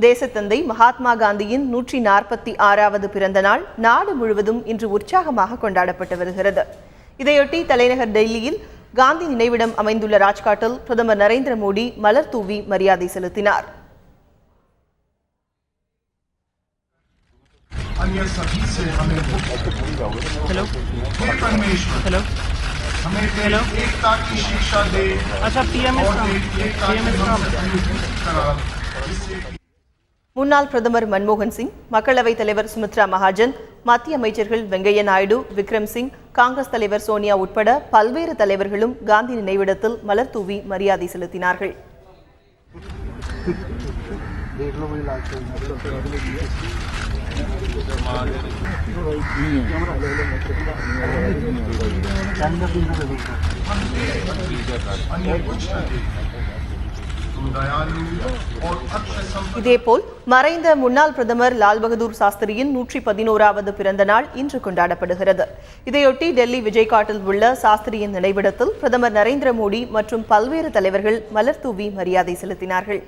தேசத்தந்தை மகாத்மா காந்தியின் 146வது பிறந்த நாள் நாடு முழுவதும் இன்று உற்சாகமாக கொண்டாடப்பட்டு வருகிறது. இதையொட்டி தலைநகர் டெல்லியில் காந்தி நினைவிடம் அமைந்துள்ள ராஜ்காட்டில் பிரதமர் நரேந்திர மோடி மலர் தூவி மரியாதை செலுத்தினார். முன்னாள் பிரதமர் மன்மோகன் சிங், மக்களவைத் தலைவர் சுமித்ரா மகாஜன், மத்திய அமைச்சர்கள் வெங்கையா நாயுடு, விக்ரம் சிங், காங்கிரஸ் தலைவர் சோனியா உட்பட பல்வேறு தலைவர்களும் காந்தி நினைவிடத்தில் மலர் தூவி மரியாதை செலுத்தினார்கள். இதேபோல் மறைந்த முன்னாள் பிரதமர் லால் பகதூர் சாஸ்திரியின் 111வது பிறந்த நாள் இன்று கொண்டாடப்படுகிறது. இதையொட்டி டெல்லி விஜய்காட்டில் உள்ள சாஸ்திரியின் நினைவிடத்தில் பிரதமர் நரேந்திர மோடி மற்றும் பல்வேறு தலைவர்கள் மலர் தூவி மரியாதை செலுத்தினார்கள்.